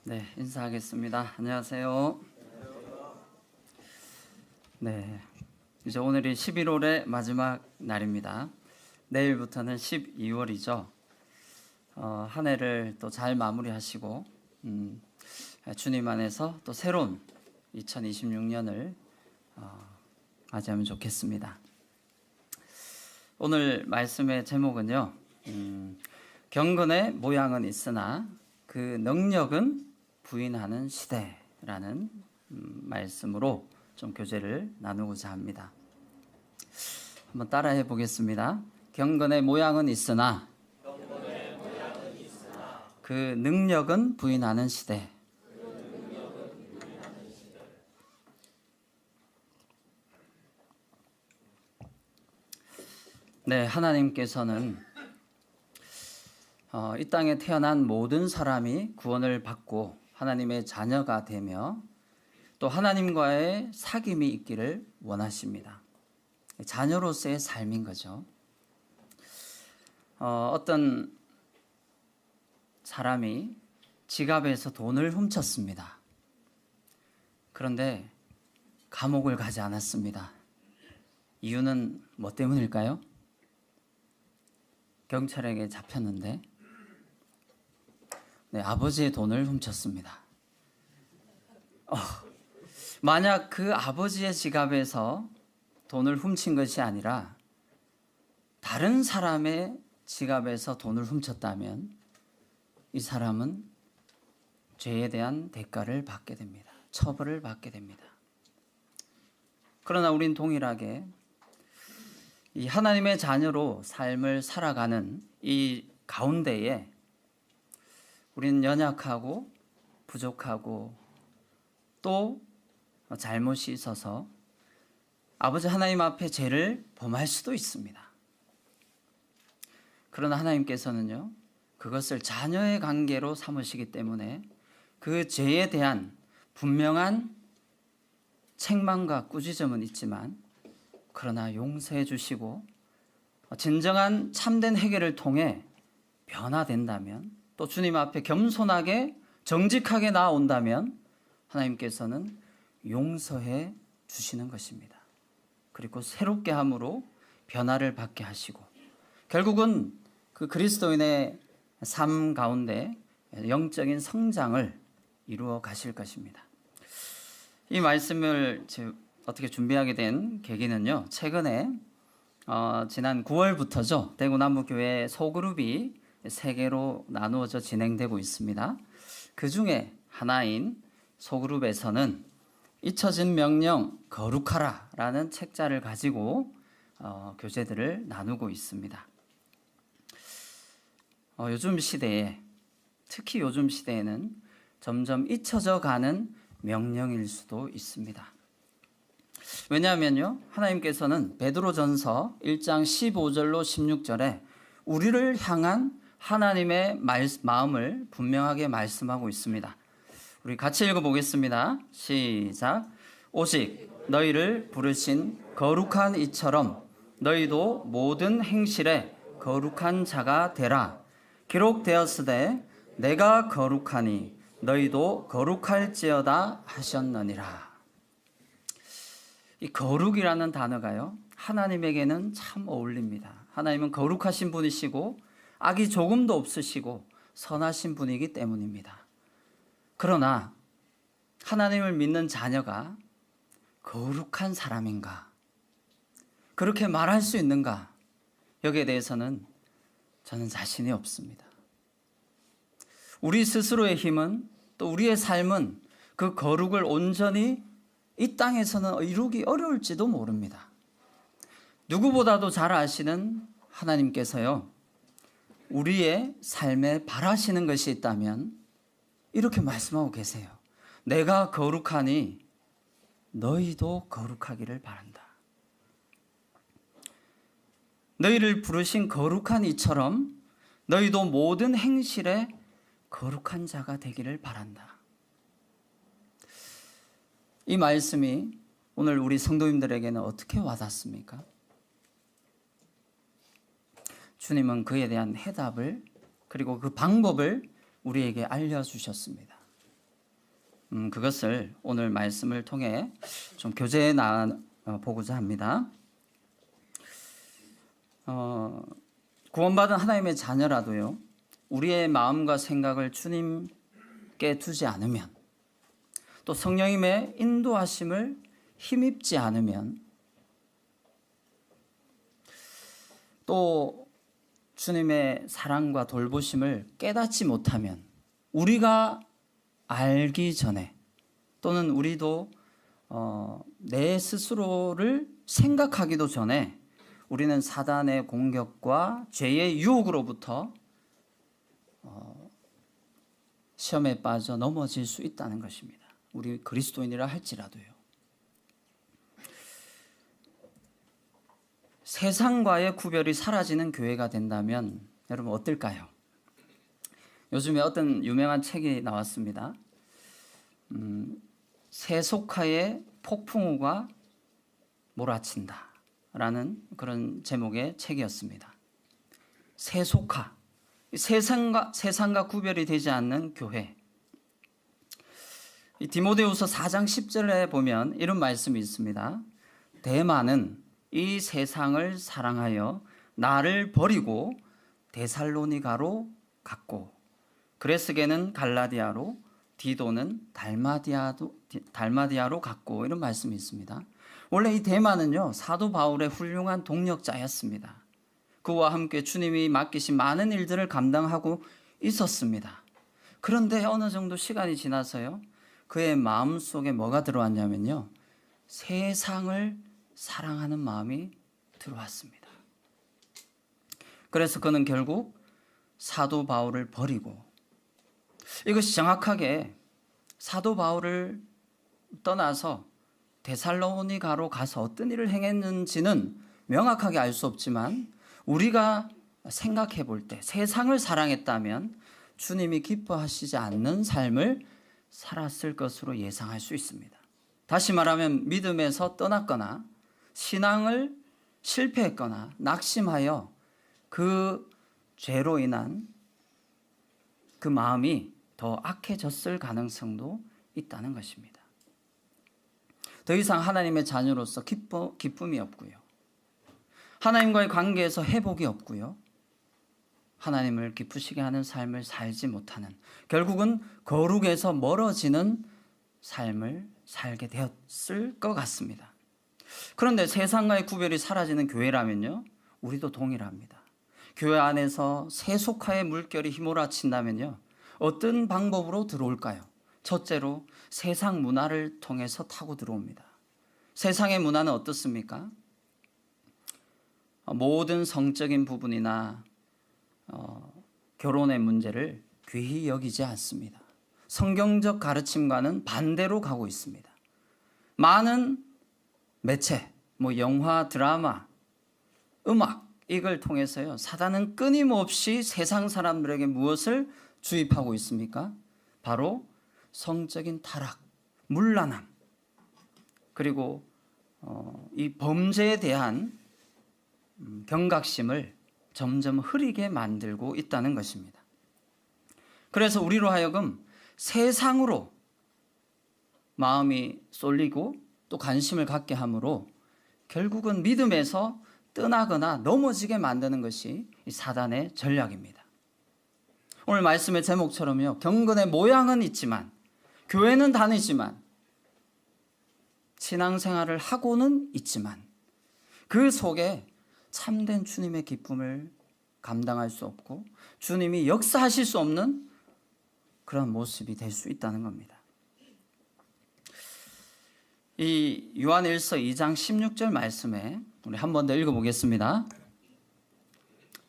네, 인사하겠습니다. 안녕하세요. 네, 이제 오늘이 11월의 마지막 날입니다. 내일부터는 12월이죠. 한 해를 또 잘 마무리하시고 주님 안에서 또 새로운 2026년을 맞이하면 좋겠습니다. 오늘 말씀의 제목은요, 경건의 모양은 있으나 그 능력은 부인하는 시대라는 말씀으로 좀 교제를 나누고자 합니다. 한번 따라해 보겠습니다. 경건의 모양은 있으나 그 능력은 부인하는 시대. 네, 하나님께서는 이 땅에 태어난 모든 사람이 구원을 받고 하나님의 자녀가 되며 또 하나님과의 사귐이 있기를 원하십니다. 자녀로서의 삶인 거죠. 어떤 사람이 지갑에서 돈을 훔쳤습니다. 그런데 감옥을 가지 않았습니다. 이유는 뭐 때문일까요? 경찰에게 잡혔는데 아버지의 돈을 훔쳤습니다. 만약 그 아버지의 지갑에서 돈을 훔친 것이 아니라 다른 사람의 지갑에서 돈을 훔쳤다면 이 사람은 죄에 대한 대가를 받게 됩니다. 처벌을 받게 됩니다. 그러나 우린 동일하게 이 하나님의 자녀로 삶을 살아가는 이 가운데에 우리는 연약하고 부족하고 또 잘못이 있어서 아버지 하나님 앞에 죄를 범할 수도 있습니다. 그러나 하나님께서는요, 그것을 자녀의 관계로 삼으시기 때문에 그 죄에 대한 분명한 책망과 꾸짖음은 있지만 그러나 용서해 주시고 진정한 참된 해결을 통해 변화된다면 또 주님 앞에 겸손하게 정직하게 나아온다면 하나님께서는 용서해 주시는 것입니다. 그리고 새롭게 함으로 변화를 받게 하시고 결국은 그 그리스도인의 삶 가운데 영적인 성장을 이루어 가실 것입니다. 이 말씀을 어떻게 준비하게 된 계기는요, 최근에 지난 9월부터죠, 대구남부교회 소그룹이 3개로 나누어져 진행되고 있습니다. 그 중에 하나인 소그룹에서는 잊혀진 명령 거룩하라 라는 책자를 가지고 교제들을 나누고 있습니다. 요즘 시대에, 특히 요즘 시대에는 점점 잊혀져 가는 명령일 수도 있습니다. 왜냐하면요, 하나님께서는 베드로전서 1장 15절로 16절에 우리를 향한 하나님의 마음을 분명하게 말씀하고 있습니다. 우리 같이 읽어보겠습니다. 시작. 오직 너희를 부르신 거룩한 이처럼 너희도 모든 행실에 거룩한 자가 되라. 기록되었으되 내가 거룩하니 너희도 거룩할지어다 하셨느니라. 이 거룩이라는 단어가요, 하나님에게는 참 어울립니다. 하나님은 거룩하신 분이시고 악이 조금도 없으시고 선하신 분이기 때문입니다. 그러나 하나님을 믿는 자녀가 거룩한 사람인가? 그렇게 말할 수 있는가? 여기에 대해서는 저는 자신이 없습니다. 우리 스스로의 힘은 또 우리의 삶은 그 거룩을 온전히 이 땅에서는 이루기 어려울지도 모릅니다. 누구보다도 잘 아시는 하나님께서요, 우리의 삶에 바라시는 것이 있다면 이렇게 말씀하고 계세요. 내가 거룩하니 너희도 거룩하기를 바란다. 너희를 부르신 거룩한 이처럼 너희도 모든 행실에 거룩한 자가 되기를 바란다. 이 말씀이 오늘 우리 성도님들에게는 어떻게 와닿습니까? 주님은 그에 대한 해답을 그리고 그 방법을 우리에게 알려주셨습니다. 그것을 오늘 말씀을 통해 좀 교제해 보고자 합니다. 구원받은 하나님의 자녀라도요, 우리의 마음과 생각을 주님께 두지 않으면, 또 성령님의 인도하심을 힘입지 않으면, 또 주님의 사랑과 돌보심을 깨닫지 못하면, 우리가 알기 전에, 또는 우리도 내 스스로를 생각하기도 전에 우리는 사단의 공격과 죄의 유혹으로부터 시험에 빠져 넘어질 수 있다는 것입니다. 우리 그리스도인이라 할지라도요. 세상과의 구별이 사라지는 교회가 된다면 여러분 어떨까요? 요즘에 어떤 유명한 책이 나왔습니다. 세속화의 폭풍우가 몰아친다 라는 그런 제목의 책이었습니다. 세속화, 세상과 구별이 되지 않는 교회. 디모데후서 4장 10절에 보면 이런 말씀이 있습니다. 대만은 이 세상을 사랑하여 나를 버리고 데살로니가로 갔고, 그레스게는 갈라디아로, 디도는 달마디아로 갔고, 이런 말씀이 있습니다. 원래 이 데마는요, 사도 바울의 훌륭한 동력자였습니다. 그와 함께 주님이 맡기신 많은 일들을 감당하고 있었습니다. 그런데 어느 정도 시간이 지나서요, 그의 마음속에 뭐가 들어왔냐면요, 세상을 사랑하는 마음이 들어왔습니다. 그래서 그는 결국 사도 바울을 버리고, 이것이 정확하게 사도 바울을 떠나서 데살로니가로 가서 어떤 일을 행했는지는 명확하게 알 수 없지만, 우리가 생각해 볼 때 세상을 사랑했다면 주님이 기뻐하시지 않는 삶을 살았을 것으로 예상할 수 있습니다. 다시 말하면 믿음에서 떠났거나 신앙을 실패했거나 낙심하여 그 죄로 인한 그 마음이 더 악해졌을 가능성도 있다는 것입니다. 더 이상 하나님의 자녀로서 기쁨이 없고요, 하나님과의 관계에서 회복이 없고요, 하나님을 기쁘시게 하는 삶을 살지 못하는, 결국은 거룩에서 멀어지는 삶을 살게 되었을 것 같습니다. 그런데 세상과의 구별이 사라지는 교회라면요, 우리도 동일합니다. 교회 안에서 세속화의 물결이 휘몰아친다면요, 어떤 방법으로 들어올까요? 첫째로 세상 문화를 통해서 타고 들어옵니다. 세상의 문화는 어떻습니까? 모든 성적인 부분이나 결혼의 문제를 귀히 여기지 않습니다. 성경적 가르침과는 반대로 가고 있습니다. 많은 매체, 영화, 드라마, 음악, 이걸 통해서요, 사단은 끊임없이 세상 사람들에게 무엇을 주입하고 있습니까? 바로 성적인 타락, 문란함, 그리고 이 범죄에 대한 경각심을 점점 흐리게 만들고 있다는 것입니다. 그래서 우리로 하여금 세상으로 마음이 쏠리고 또 관심을 갖게 하므로 결국은 믿음에서 떠나거나 넘어지게 만드는 것이 이 사단의 전략입니다. 오늘 말씀의 제목처럼요, 경건의 모양은 있지만, 교회는 다니지만, 신앙생활을 하고는 있지만, 그 속에 참된 주님의 기쁨을 감당할 수 없고 주님이 역사하실 수 없는 그런 모습이 될 수 있다는 겁니다. 이 요한일서 2장 16절 말씀에 우리 한 번 더 읽어보겠습니다.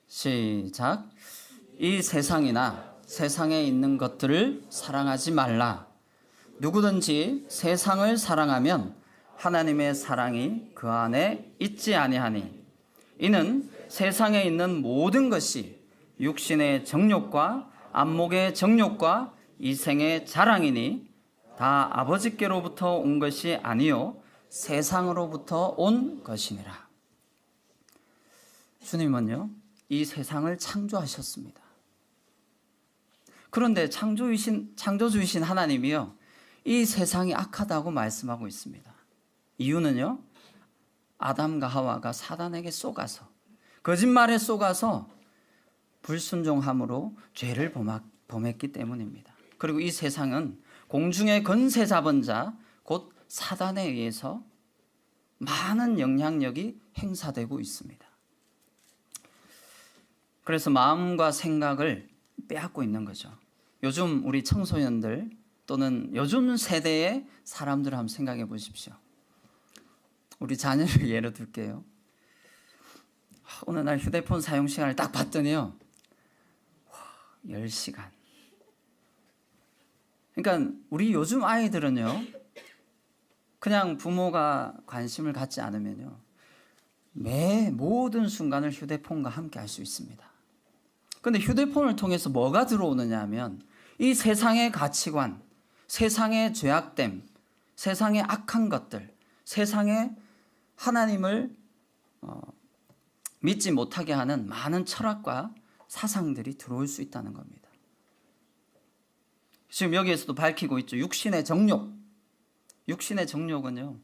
시작. 이 세상이나 세상에 있는 것들을 사랑하지 말라. 누구든지 세상을 사랑하면 하나님의 사랑이 그 안에 있지 아니하니, 이는 세상에 있는 모든 것이 육신의 정욕과 안목의 정욕과 이생의 자랑이니 다 아버지께로부터 온 것이 아니요 세상으로부터 온 것이니라. 주님은요, 이 세상을 창조하셨습니다. 그런데 창조주이신 하나님이요, 이 세상이 악하다고 말씀하고 있습니다. 이유는요, 아담과 하와가 사단에게 속아서, 거짓말에 속아서 불순종함으로 죄를 범했기 때문입니다. 그리고 이 세상은 공중의 권세 잡은 자, 곧 사단에 의해서 많은 영향력이 행사되고 있습니다. 그래서 마음과 생각을 빼앗고 있는 거죠. 요즘 우리 청소년들 또는 요즘 세대의 사람들을 한번 생각해 보십시오. 우리 자녀를 예로 들게요. 어느 날 휴대폰 사용 시간을 딱 봤더니요, 10시간. 그러니까 우리 요즘 아이들은요, 그냥 부모가 관심을 갖지 않으면요, 매 모든 순간을 휴대폰과 함께 할 수 있습니다. 그런데 휴대폰을 통해서 뭐가 들어오느냐 하면 이 세상의 가치관, 세상의 죄악됨, 세상의 악한 것들, 세상의 하나님을 믿지 못하게 하는 많은 철학과 사상들이 들어올 수 있다는 겁니다. 지금 여기에서도 밝히고 있죠. 육신의 정욕. 육신의 정욕은요,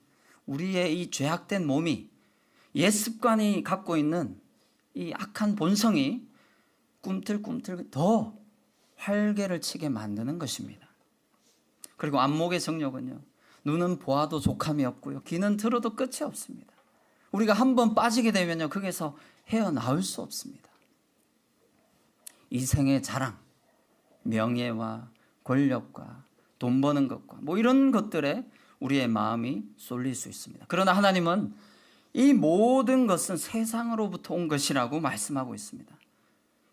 우리의 이 죄악된 몸이 옛 습관이 갖고 있는 이 악한 본성이 꿈틀꿈틀 더 활개를 치게 만드는 것입니다. 그리고 안목의 정욕은요, 눈은 보아도 족함이 없고요, 귀는 들어도 끝이 없습니다. 우리가 한번 빠지게 되면요, 거기에서 헤어나올 수 없습니다. 이생의 자랑, 명예와 권력과 돈 버는 것과 뭐 이런 것들에 우리의 마음이 쏠릴 수 있습니다. 그러나 하나님은 이 모든 것은 세상으로부터 온 것이라고 말씀하고 있습니다.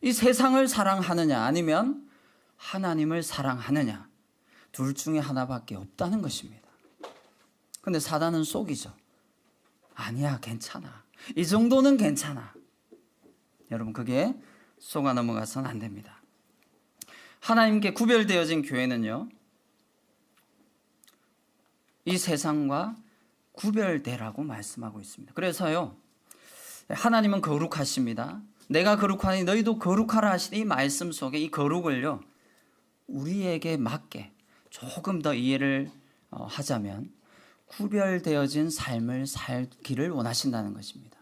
이 세상을 사랑하느냐 아니면 하나님을 사랑하느냐, 둘 중에 하나밖에 없다는 것입니다. 근데 사단은 속이죠. 아니야, 괜찮아. 이 정도는 괜찮아. 여러분, 그게 속아 넘어가서는 안 됩니다. 하나님께 구별되어진 교회는요, 이 세상과 구별되라고 말씀하고 있습니다. 그래서요, 하나님은 거룩하십니다. 내가 거룩하니 너희도 거룩하라 하신 이 말씀 속에 이 거룩을요, 우리에게 맞게 조금 더 이해를 하자면 구별되어진 삶을 살기를 원하신다는 것입니다.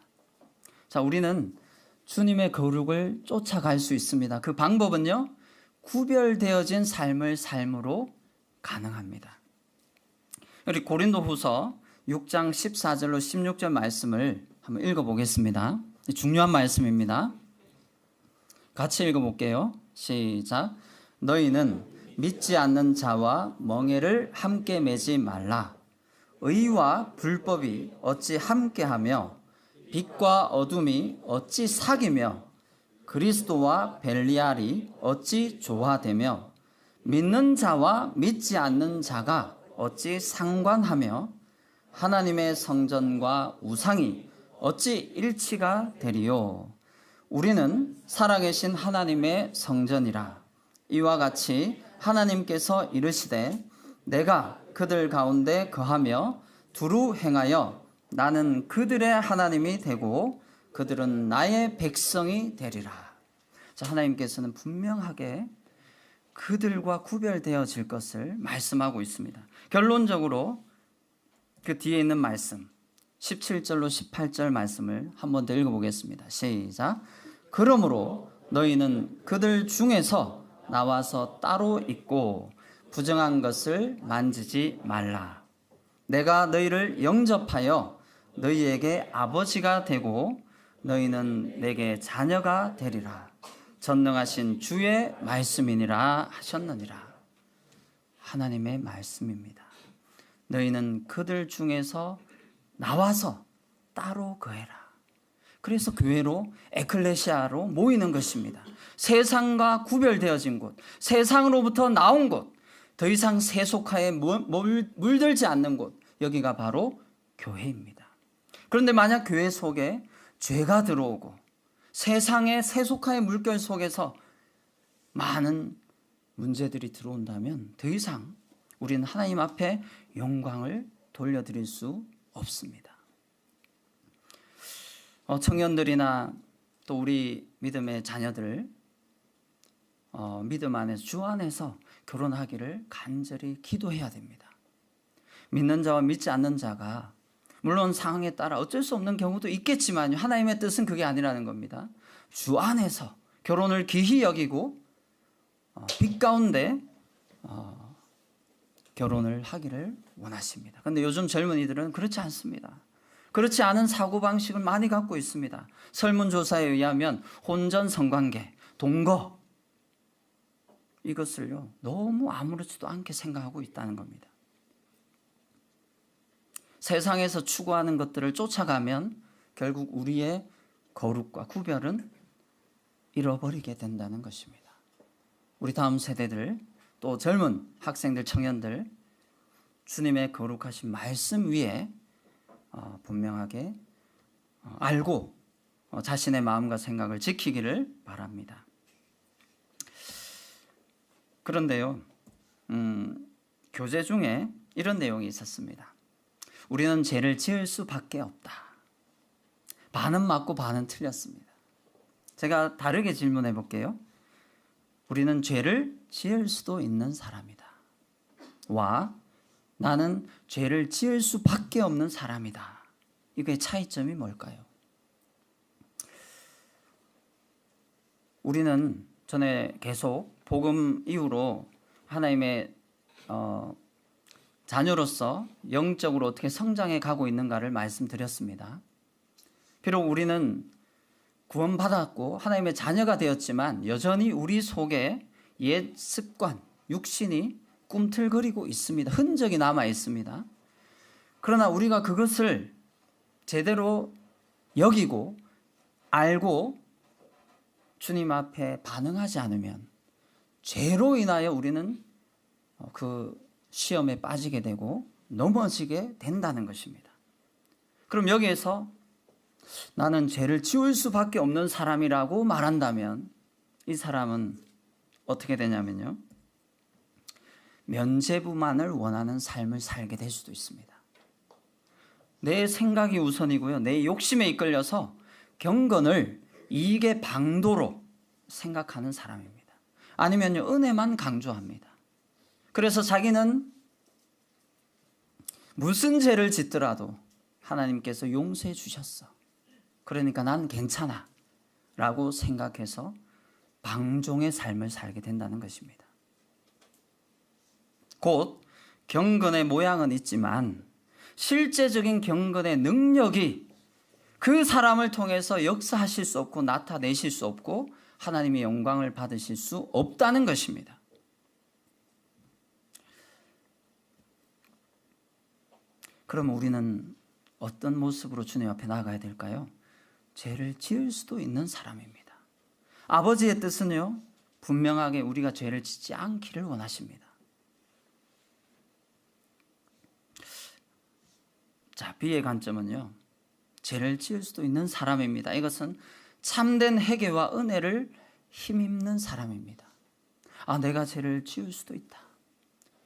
자, 우리는 주님의 거룩을 쫓아갈 수 있습니다. 그 방법은요, 구별되어진 삶을 삶으로 가능합니다. 우리 고린도후서 6장 14절로 16절 말씀을 한번 읽어보겠습니다. 중요한 말씀입니다. 같이 읽어볼게요. 시작. 너희는 믿지 않는 자와 멍에를 함께 매지 말라. 의와 불법이 어찌 함께하며 빛과 어둠이 어찌 사귀며 그리스도와 벨리알이 어찌 조화되며 믿는 자와 믿지 않는 자가 어찌 상관하며 하나님의 성전과 우상이 어찌 일치가 되리요. 우리는 살아계신 하나님의 성전이라. 이와 같이 하나님께서 이르시되 내가 그들 가운데 거하며 두루 행하여 나는 그들의 하나님이 되고 그들은 나의 백성이 되리라. 자, 하나님께서는 분명하게 그들과 구별되어질 것을 말씀하고 있습니다. 결론적으로 그 뒤에 있는 말씀 17절로 18절 말씀을 한 번 더 읽어보겠습니다. 시작. 그러므로 너희는 그들 중에서 나와서 따로 있고 부정한 것을 만지지 말라. 내가 너희를 영접하여 너희에게 아버지가 되고 너희는 내게 자녀가 되리라. 전능하신 주의 말씀이니라 하셨느니라. 하나님의 말씀입니다. 너희는 그들 중에서 나와서 따로 거해라. 그래서 교회로, 에클레시아로 모이는 것입니다. 세상과 구별되어진 곳, 세상으로부터 나온 곳, 더 이상 세속화에 물들지 않는 곳, 여기가 바로 교회입니다. 그런데 만약 교회 속에 죄가 들어오고 세상의 세속화의 물결 속에서 많은 문제들이 들어온다면 더 이상 우리는 하나님 앞에 영광을 돌려드릴 수 없습니다. 청년들이나 또 우리 믿음의 자녀들 믿음 안에서 주 안에서 결혼하기를 간절히 기도해야 됩니다. 믿는 자와 믿지 않는 자가 물론 상황에 따라 어쩔 수 없는 경우도 있겠지만 하나님의 뜻은 그게 아니라는 겁니다. 주 안에서 결혼을 귀히 여기고 빛 가운데 결혼을 하기를 원하십니다. 그런데 요즘 젊은이들은 그렇지 않습니다. 그렇지 않은 사고방식을 많이 갖고 있습니다. 설문조사에 의하면 혼전 성관계, 동거 이것을요 너무 아무렇지도 않게 생각하고 있다는 겁니다. 세상에서 추구하는 것들을 쫓아가면 결국 우리의 거룩과 구별은 잃어버리게 된다는 것입니다. 우리 다음 세대들 또 젊은 학생들, 청년들 주님의 거룩하신 말씀 위에 분명하게 알고 자신의 마음과 생각을 지키기를 바랍니다. 그런데요, 교재 중에 이런 내용이 있었습니다. 우리는 죄를 지을 수밖에 없다. 반은 맞고 반은 틀렸습니다. 제가 다르게 질문해 볼게요. 우리는 죄를 지을 수도 있는 사람이다. 와, 나는 죄를 지을 수밖에 없는 사람이다. 이거의 차이점이 뭘까요? 우리는 전에 계속 복음 이후로 하나님의 자녀로서 영적으로 어떻게 성장해 가고 있는가를 말씀드렸습니다. 비록 우리는 구원받았고 하나님의 자녀가 되었지만 여전히 우리 속에 옛 습관, 육신이 꿈틀거리고 있습니다. 흔적이 남아 있습니다. 그러나 우리가 그것을 제대로 여기고 알고 주님 앞에 반응하지 않으면 죄로 인하여 우리는 그 시험에 빠지게 되고 넘어지게 된다는 것입니다. 그럼 여기에서 나는 죄를 지울 수밖에 없는 사람이라고 말한다면 이 사람은 어떻게 되냐면요, 면죄부만을 원하는 삶을 살게 될 수도 있습니다. 내 생각이 우선이고요, 내 욕심에 이끌려서 경건을 이익의 방도로 생각하는 사람입니다. 아니면요, 은혜만 강조합니다. 그래서 자기는 무슨 죄를 짓더라도 하나님께서 용서해 주셨어, 그러니까 난 괜찮아 라고 생각해서 방종의 삶을 살게 된다는 것입니다. 곧 경건의 모양은 있지만 실제적인 경건의 능력이 그 사람을 통해서 역사하실 수 없고 나타내실 수 없고 하나님의 영광을 받으실 수 없다는 것입니다. 그럼 우리는 어떤 모습으로 주님 앞에 나가야 될까요? 죄를 지을 수도 있는 사람입니다. 아버지의 뜻은요, 분명하게 우리가 죄를 짓지 않기를 원하십니다. 자, B의 관점은요, 죄를 지을 수도 있는 사람입니다. 이것은 참된 회개와 은혜를 힘입는 사람입니다. 아, 내가 죄를 지을 수도 있다.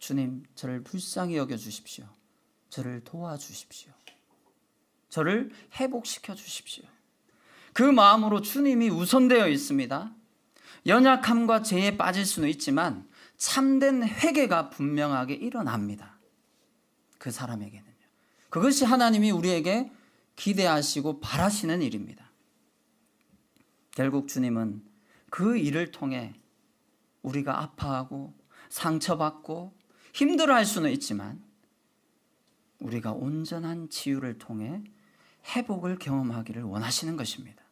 주님, 저를 불쌍히 여겨주십시오. 저를 도와주십시오. 저를 회복시켜 주십시오. 그 마음으로 주님이 우선되어 있습니다. 연약함과 죄에 빠질 수는 있지만 참된 회개가 분명하게 일어납니다. 그 사람에게는요. 그것이 하나님이 우리에게 기대하시고 바라시는 일입니다. 결국 주님은 그 일을 통해 우리가 아파하고 상처받고 힘들어할 수는 있지만 우리가 온전한 치유를 통해 회복을 경험하기를 원하시는 것입니다.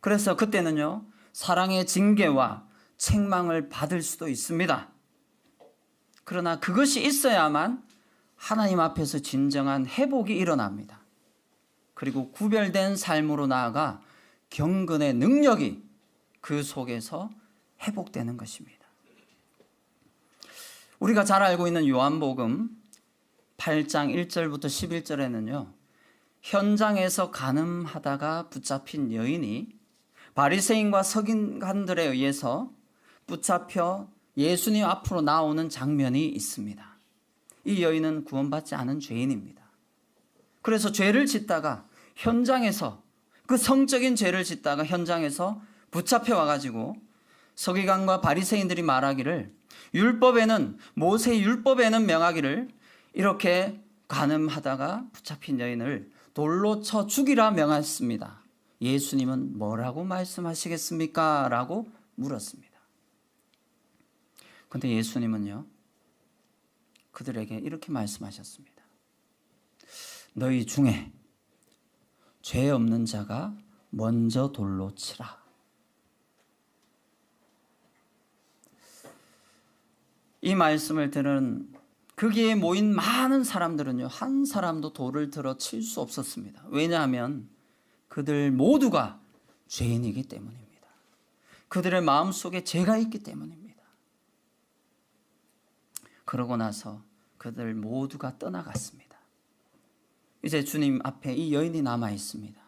그래서 그때는요, 사랑의 징계와 책망을 받을 수도 있습니다. 그러나 그것이 있어야만 하나님 앞에서 진정한 회복이 일어납니다. 그리고 구별된 삶으로 나아가 경건의 능력이 그 속에서 회복되는 것입니다. 우리가 잘 알고 있는 요한복음 8장 1절부터 11절에는요, 현장에서 간음하다가 붙잡힌 여인이 바리새인과 서기관들에 의해서 붙잡혀 예수님 앞으로 나오는 장면이 있습니다. 이 여인은 구원받지 않은 죄인입니다. 그래서 죄를 짓다가 현장에서, 그 성적인 죄를 짓다가 현장에서 붙잡혀 와가지고 서기관과 바리새인들이 말하기를, 율법에는, 모세 율법에는 명하기를 이렇게 간음하다가 붙잡힌 여인을 돌로 쳐 죽이라 명하였습니다. 예수님은 뭐라고 말씀하시겠습니까? 라고 물었습니다. 그런데 예수님은요, 그들에게 이렇게 말씀하셨습니다. 너희 중에 죄 없는 자가 먼저 돌로 치라. 이 말씀을 들은 거기에 모인 많은 사람들은요, 한 사람도 돌을 들어 칠 수 없었습니다. 왜냐하면 그들 모두가 죄인이기 때문입니다. 그들의 마음속에 죄가 있기 때문입니다. 그러고 나서 그들 모두가 떠나갔습니다. 이제 주님 앞에 이 여인이 남아 있습니다.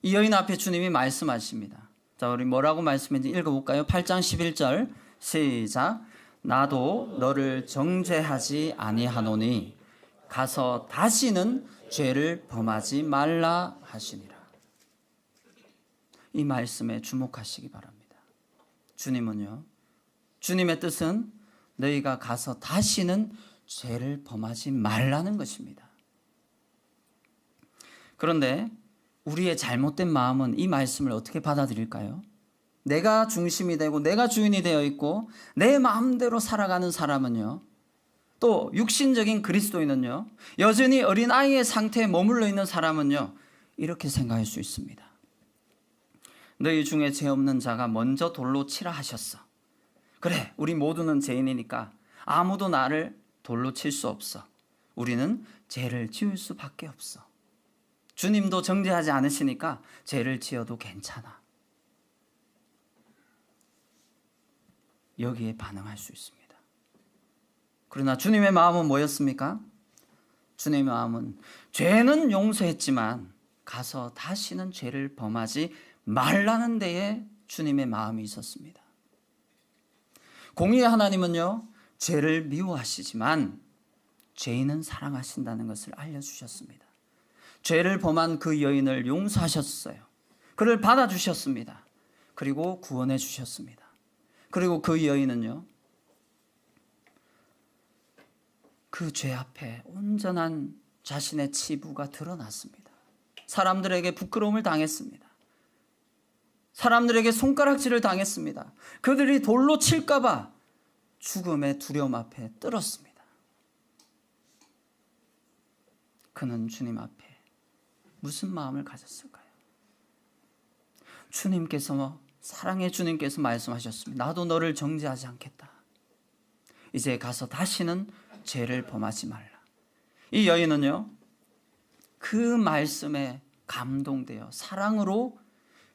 이 여인 앞에 주님이 말씀하십니다. 자, 우리 뭐라고 말씀했는지 읽어볼까요? 8장 11절 시작. 나도 너를 정죄하지 아니하노니 가서 다시는 죄를 범하지 말라 하시니라. 이 말씀에 주목하시기 바랍니다. 주님은요, 주님의 뜻은 너희가 가서 다시는 죄를 범하지 말라는 것입니다. 그런데 우리의 잘못된 마음은 이 말씀을 어떻게 받아들일까요? 내가 중심이 되고 내가 주인이 되어 있고 내 마음대로 살아가는 사람은요, 또 육신적인 그리스도인은요, 여전히 어린아이의 상태에 머물러 있는 사람은요, 이렇게 생각할 수 있습니다. 너희 중에 죄 없는 자가 먼저 돌로 치라 하셨어. 그래, 우리 모두는 죄인이니까 아무도 나를 돌로 칠 수 없어. 우리는 죄를 지을 수밖에 없어. 주님도 정죄하지 않으시니까 죄를 지어도 괜찮아. 여기에 반응할 수 있습니다. 그러나 주님의 마음은 뭐였습니까? 주님의 마음은 죄는 용서했지만 가서 다시는 죄를 범하지 말라는 데에 주님의 마음이 있었습니다. 공의의 하나님은요, 죄를 미워하시지만 죄인은 사랑하신다는 것을 알려주셨습니다. 죄를 범한 그 여인을 용서하셨어요. 그를 받아주셨습니다. 그리고 구원해 주셨습니다. 그리고 그 여인은요, 그 죄 앞에 온전한 자신의 치부가 드러났습니다. 사람들에게 부끄러움을 당했습니다. 사람들에게 손가락질을 당했습니다. 그들이 돌로 칠까봐 죽음의 두려움 앞에 떨었습니다. 그는 주님 앞에 무슨 마음을 가졌을까요? 주님께서, 사랑의 주님께서 말씀하셨습니다. 나도 너를 정죄하지 않겠다. 이제 가서 다시는 죄를 범하지 말라. 이 여인은요, 그 말씀에 감동되어 사랑으로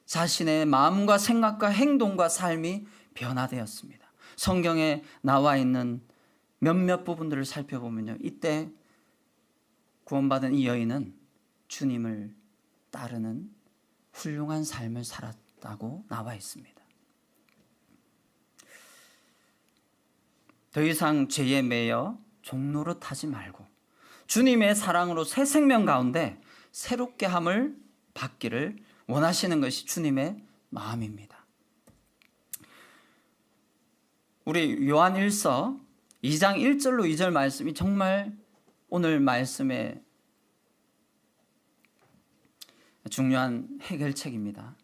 자신의 마음과 생각과 행동과 삶이 변화되었습니다. 성경에 나와 있는 몇몇 부분들을 살펴보면요, 이때 구원받은 이 여인은 주님을 따르는 훌륭한 삶을 살았다고 나와 있습니다. 더 이상 죄에 매여 종노릇하지 말고 주님의 사랑으로 새 생명 가운데 새롭게 함을 받기를 원하시는 것이 주님의 마음입니다. 우리 요한 1서 2장 1절로 2절 말씀이 정말 오늘 말씀의 중요한 해결책입니다.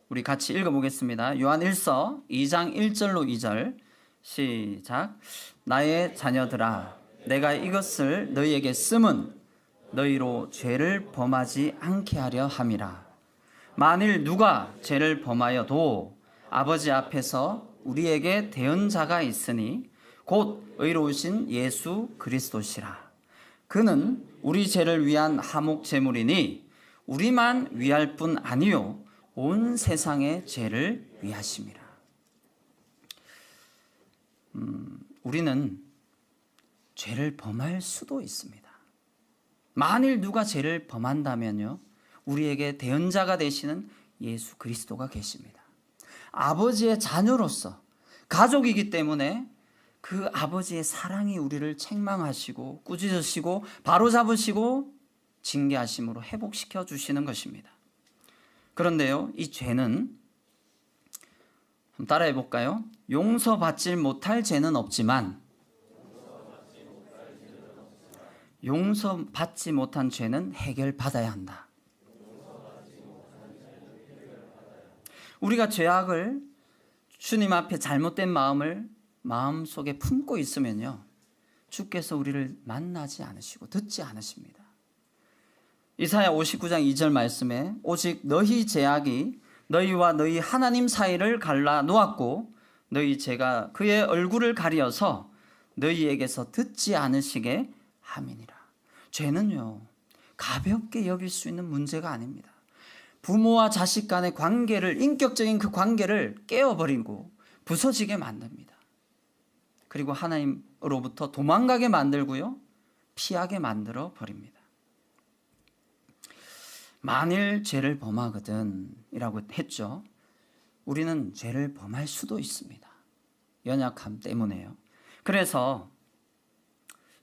우리 같이 읽어보겠습니다. 요한 1서 2장 1절로 2절 시작. 나의 자녀들아, 내가 이것을 너희에게 씀은 너희로 죄를 범하지 않게 하려 함이라. 만일 누가 죄를 범하여도 아버지 앞에서 우리에게 대언자가 있으니 곧 의로우신 예수 그리스도시라. 그는 우리 죄를 위한 화목 제물이니 우리만 위할 뿐 아니요 온 세상의 죄를 위하심이라. 우리는 죄를 범할 수도 있습니다. 만일 누가 죄를 범한다면요, 우리에게 대언자가 되시는 예수 그리스도가 계십니다. 아버지의 자녀로서 가족이기 때문에 그 아버지의 사랑이 우리를 책망하시고 꾸짖으시고 바로잡으시고 징계하심으로 회복시켜 주시는 것입니다. 그런데요, 이 죄는 한번 따라해 볼까요? 용서받지 못할 죄는 없지만 용서받지 못한 죄는 해결받아야 한다. 우리가 죄악을 주님 앞에 잘못된 마음을 마음속에 품고 있으면요, 주께서 우리를 만나지 않으시고 듣지 않으십니다. 이사야 59장 2절 말씀에 오직 너희 죄악이 너희와 너희 하나님 사이를 갈라 놓았고 너희 죄가 그의 얼굴을 가리어서 너희에게서 듣지 않으시게 함이니라. 죄는요, 가볍게 여길 수 있는 문제가 아닙니다. 부모와 자식 간의 관계를, 인격적인 그 관계를 깨어버리고 부서지게 만듭니다. 그리고 하나님으로부터 도망가게 만들고요, 피하게 만들어 버립니다. 만일 죄를 범하거든 이라고 했죠. 우리는 죄를 범할 수도 있습니다. 연약함 때문에요. 그래서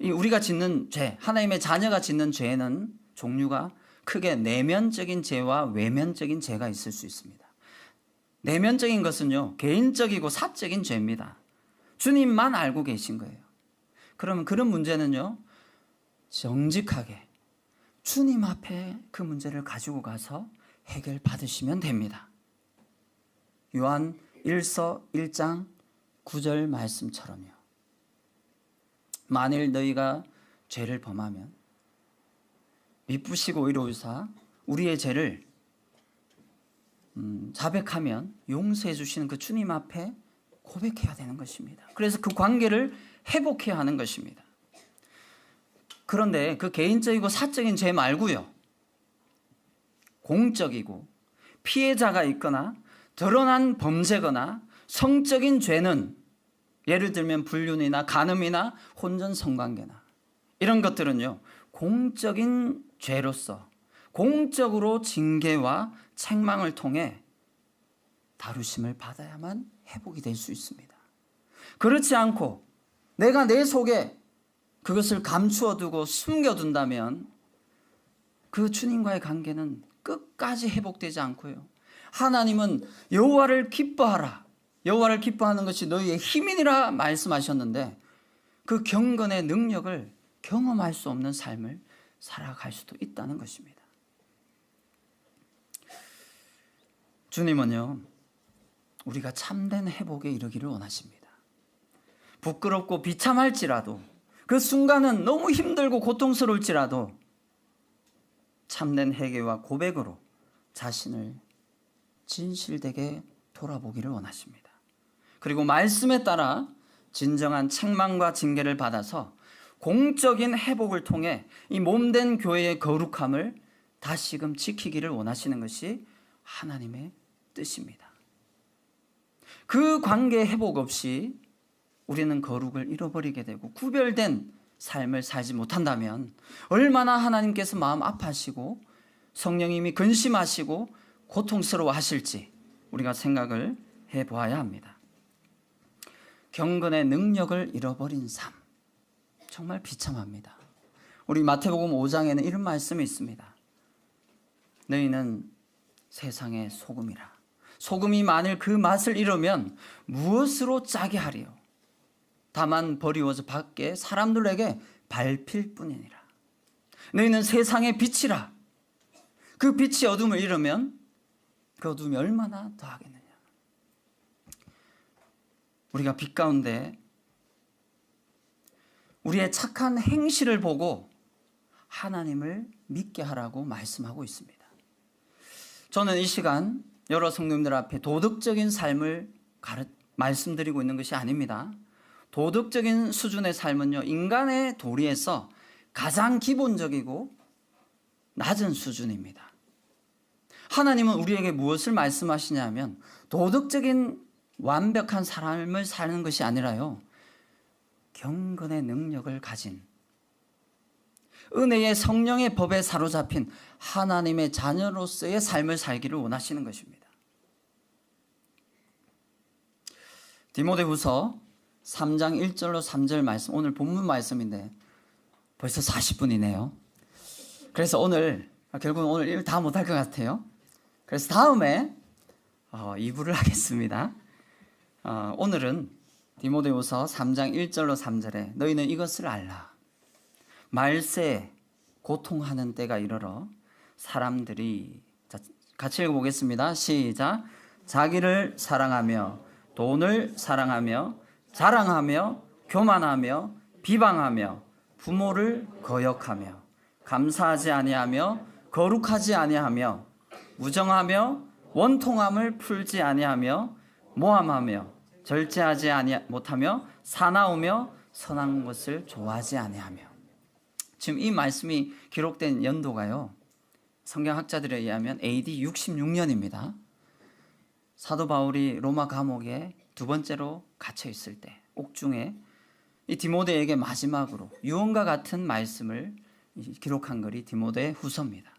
우리가 짓는 죄, 하나님의 자녀가 짓는 죄는 종류가 크게 내면적인 죄와 외면적인 죄가 있을 수 있습니다. 내면적인 것은요, 개인적이고 사적인 죄입니다. 주님만 알고 계신 거예요. 그러면 그런 문제는요, 정직하게 주님 앞에 그 문제를 가지고 가서 해결받으시면 됩니다. 요한 1서 1장 9절 말씀처럼요. 만일 너희가 죄를 범하면 미쁘시고 의로우사 우리의 죄를 자백하면 용서해 주시는 그 주님 앞에 고백해야 되는 것입니다. 그래서 그 관계를 회복해야 하는 것입니다. 그런데 그 개인적이고 사적인 죄 말고요, 공적이고 피해자가 있거나 드러난 범죄거나 성적인 죄는, 예를 들면 불륜이나 간음이나 혼전 성관계나 이런 것들은요, 공적인 죄로서 공적으로 징계와 책망을 통해 다루심을 받아야만 회복이 될 수 있습니다. 그렇지 않고 내가 내 속에 그것을 감추어 두고 숨겨둔다면 그 주님과의 관계는 끝까지 회복되지 않고요, 하나님은 여호와를 기뻐하라, 여호와를 기뻐하는 것이 너희의 힘이니라 말씀하셨는데 그 경건의 능력을 경험할 수 없는 삶을 살아갈 수도 있다는 것입니다. 주님은요, 우리가 참된 회복에 이르기를 원하십니다. 부끄럽고 비참할지라도, 그 순간은 너무 힘들고 고통스러울지라도 참된 회개와 고백으로 자신을 진실되게 돌아보기를 원하십니다. 그리고 말씀에 따라 진정한 책망과 징계를 받아서 공적인 회복을 통해 이 몸된 교회의 거룩함을 다시금 지키기를 원하시는 것이 하나님의 뜻입니다. 그 관계 회복 없이 우리는 거룩을 잃어버리게 되고 구별된 삶을 살지 못한다면 얼마나 하나님께서 마음 아파하시고 성령님이 근심하시고 고통스러워하실지 우리가 생각을 해보아야 합니다. 경건의 능력을 잃어버린 삶, 정말 비참합니다. 우리 마태복음 5장에는 이런 말씀이 있습니다. 너희는 세상의 소금이라. 소금이 만일 그 맛을 잃으면 무엇으로 짜게 하리요? 다만 버리워져 밖에 사람들에게 밟힐 뿐이니라. 너희는 세상의 빛이라. 그 빛이 어둠을 잃으면 그 어둠이 얼마나 더하겠느냐. 우리가 빛 가운데 우리의 착한 행실을 보고 하나님을 믿게 하라고 말씀하고 있습니다. 저는 이 시간 여러 성도님들 앞에 도덕적인 삶을 말씀드리고 있는 것이 아닙니다. 도덕적인 수준의 삶은요, 인간의 도리에서 가장 기본적이고 낮은 수준입니다. 하나님은 우리에게 무엇을 말씀하시냐면 도덕적인 완벽한 삶을 사는 것이 아니라요, 경건의 능력을 가진 은혜의 성령의 법에 사로잡힌 하나님의 자녀로서의 삶을 살기를 원하시는 것입니다. 디모데후서 3장 1절로 3절 말씀, 오늘 본문 말씀인데 벌써 40분이네요. 그래서 결국은 오늘 일 다 못할 것 같아요. 그래서 다음에 2부를 하겠습니다. 오늘은 디모데후서 3장 1절로 3절에 너희는 이것을 알라. 말세 고통하는 때가 이르러 사람들이, 자, 같이 읽어보겠습니다. 시작. 자기를 사랑하며 돈을 사랑하며 자랑하며 교만하며 비방하며 부모를 거역하며 감사하지 아니하며 거룩하지 아니하며 무정하며 원통함을 풀지 아니하며 모함하며 절제하지 못하며 사나우며 선한 것을 좋아하지 아니하며. 지금 이 말씀이 기록된 연도가요, 성경학자들에 의하면 AD 66년입니다. 사도 바울이 로마 감옥에 두 번째로 갇혀 있을 때, 옥중에 이 디모데에게 마지막으로 유언과 같은 말씀을 기록한 글이 디모데 후서입니다.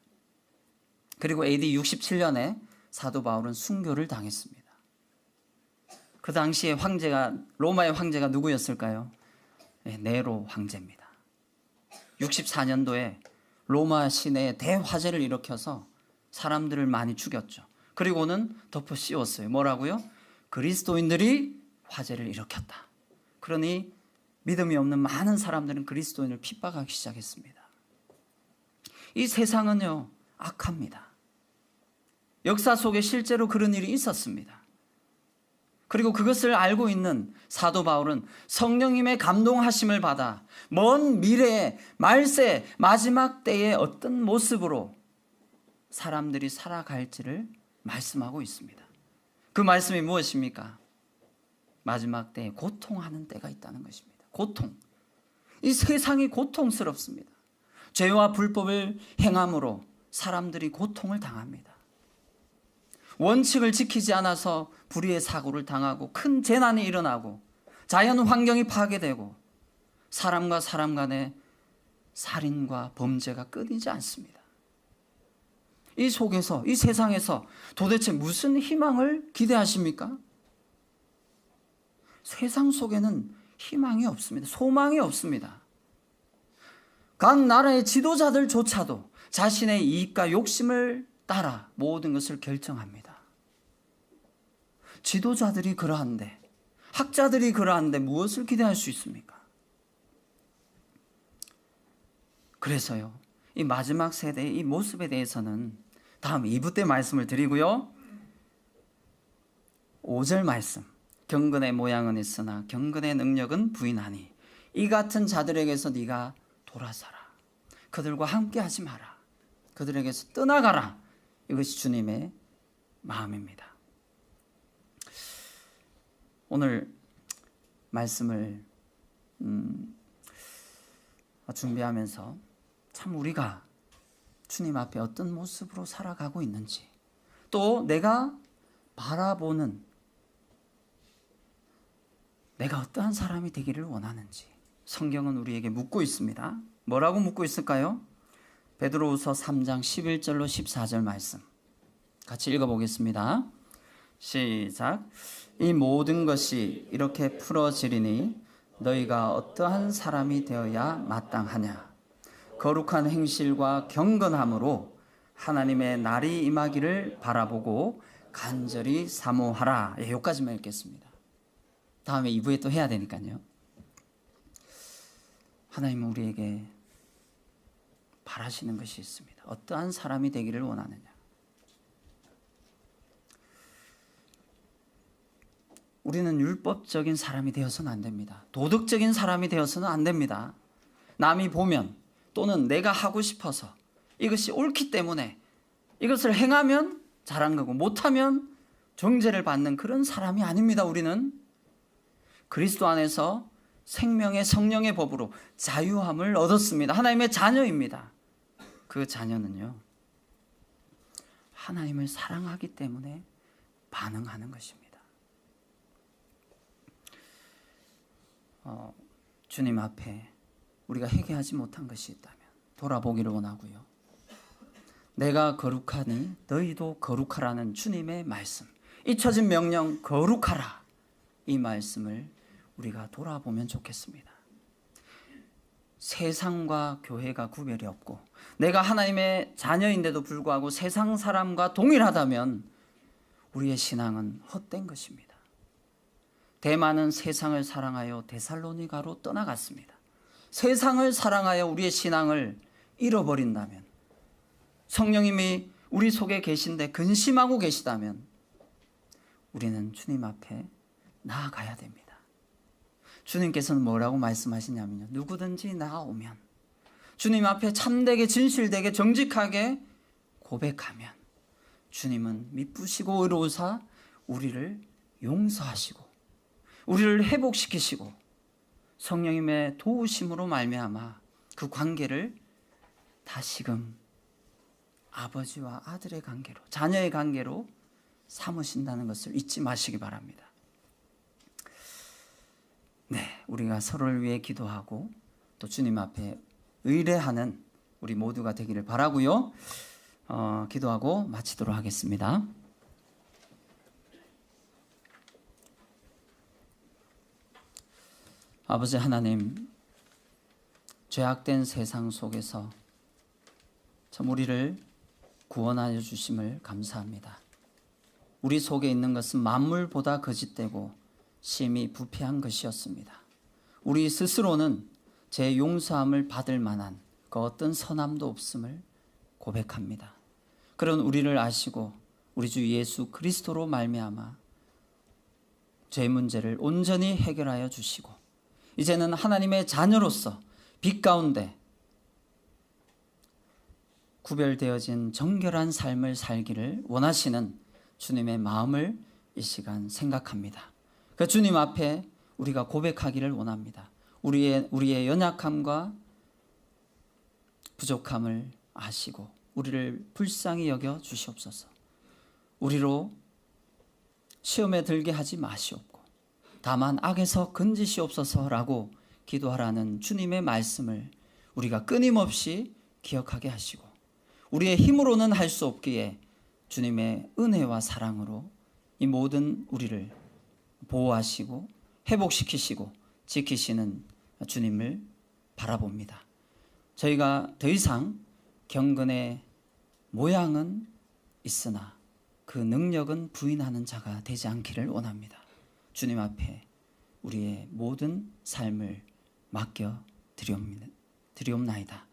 그리고 AD 67년에 사도 바울은 순교를 당했습니다. 그 당시에 로마의 황제가 누구였을까요? 네, 네로 황제입니다. 64년도에 로마 시내에 대화재를 일으켜서 사람들을 많이 죽였죠. 그리고는 덮어 씌웠어요. 뭐라고요? 그리스도인들이 화재를 일으켰다. 그러니 믿음이 없는 많은 사람들은 그리스도인을 핍박하기 시작했습니다. 이 세상은요, 악합니다. 역사 속에 실제로 그런 일이 있었습니다. 그리고 그것을 알고 있는 사도 바울은 성령님의 감동하심을 받아 먼 미래의 말세 마지막 때의 어떤 모습으로 사람들이 살아갈지를 말씀하고 있습니다. 그 말씀이 무엇입니까? 마지막 때에 고통하는 때가 있다는 것입니다. 고통. 이 세상이 고통스럽습니다. 죄와 불법을 행함으로 사람들이 고통을 당합니다. 원칙을 지키지 않아서 불의의 사고를 당하고 큰 재난이 일어나고 자연 환경이 파괴되고 사람과 사람 간의 살인과 범죄가 끊이지 않습니다. 이 속에서, 이 세상에서 도대체 무슨 희망을 기대하십니까? 세상 속에는 희망이 없습니다. 소망이 없습니다. 각 나라의 지도자들조차도 자신의 이익과 욕심을 따라 모든 것을 결정합니다. 지도자들이 그러한데, 학자들이 그러한데 무엇을 기대할 수 있습니까? 그래서요, 이 마지막 세대의 이 모습에 대해서는 다음 2부 때 말씀을 드리고요, 5절 말씀, 경건의 모양은 있으나 경건의 능력은 부인하니 이 같은 자들에게서 네가 돌아서라. 그들과 함께하지 마라. 그들에게서 떠나가라. 이것이 주님의 마음입니다. 오늘 말씀을 준비하면서 참 우리가 주님 앞에 어떤 모습으로 살아가고 있는지, 또 내가 바라보는 내가 어떠한 사람이 되기를 원하는지 성경은 우리에게 묻고 있습니다. 뭐라고 묻고 있을까요? 베드로후서 3장 11절로 14절 말씀 같이 읽어보겠습니다. 시작. 이 모든 것이 이렇게 풀어지리니 너희가 어떠한 사람이 되어야 마땅하냐? 거룩한 행실과 경건함으로 하나님의 날이 임하기를 바라보고 간절히 사모하라. 여기까지만 읽겠습니다. 다음에 2부에 또 해야 되니까요. 하나님은 우리에게 바라시는 것이 있습니다. 어떠한 사람이 되기를 원하느냐? 우리는 율법적인 사람이 되어서는 안 됩니다. 도덕적인 사람이 되어서는 안 됩니다. 남이 보면 또는 내가 하고 싶어서 이것이 옳기 때문에 이것을 행하면 잘한 거고 못하면 정죄를 받는 그런 사람이 아닙니다. 우리는 그리스도 안에서 생명의 성령의 법으로 자유함을 얻었습니다. 하나님의 자녀입니다. 그 자녀는요, 하나님을 사랑하기 때문에 반응하는 것입니다. 주님 앞에 우리가 회개하지 못한 것이 있다면 돌아보기를 원하고요. 내가 거룩하니 너희도 거룩하라는 주님의 말씀, 잊혀진 명령 거룩하라, 이 말씀을 우리가 돌아보면 좋겠습니다. 세상과 교회가 구별이 없고 내가 하나님의 자녀인데도 불구하고 세상 사람과 동일하다면 우리의 신앙은 헛된 것입니다. 대만은 세상을 사랑하여 데살로니가로 떠나갔습니다. 세상을 사랑하여 우리의 신앙을 잃어버린다면, 성령님이 우리 속에 계신데 근심하고 계시다면 우리는 주님 앞에 나아가야 됩니다. 주님께서는 뭐라고 말씀하시냐면요, 누구든지 나아오면, 주님 앞에 참되게 진실되게 정직하게 고백하면 주님은 미쁘시고 의로우사 우리를 용서하시고 우리를 회복시키시고 성령님의 도우심으로 말미암아 그 관계를 다시금 아버지와 아들의 관계로, 자녀의 관계로 삼으신다는 것을 잊지 마시기 바랍니다. 네, 우리가 서로를 위해 기도하고 또 주님 앞에 의뢰하는 우리 모두가 되기를 바라고요. 기도하고 마치도록 하겠습니다. 아버지 하나님, 죄악된 세상 속에서 참 우리를 구원하여 주심을 감사합니다. 우리 속에 있는 것은 만물보다 거짓되고 심히 부패한 것이었습니다. 우리 스스로는 제 용서함을 받을 만한 그 어떤 선함도 없음을 고백합니다. 그런 우리를 아시고 우리 주 예수 그리스도로 말미암아 죄 문제를 온전히 해결하여 주시고 이제는 하나님의 자녀로서 빛 가운데 구별되어진 정결한 삶을 살기를 원하시는 주님의 마음을 이 시간 생각합니다. 그 주님 앞에 우리가 고백하기를 원합니다. 우리의 연약함과 부족함을 아시고 우리를 불쌍히 여겨 주시옵소서. 우리로 시험에 들게 하지 마시옵고 다만 악에서 건지시옵소서라고 기도하라는 주님의 말씀을 우리가 끊임없이 기억하게 하시고 우리의 힘으로는 할 수 없기에 주님의 은혜와 사랑으로 이 모든 우리를 보호하시고 회복시키시고 지키시는 주님을 바라봅니다. 저희가 더 이상 경건의 모양은 있으나 그 능력은 부인하는 자가 되지 않기를 원합니다. 주님 앞에 우리의 모든 삶을 맡겨 드리옵나이다.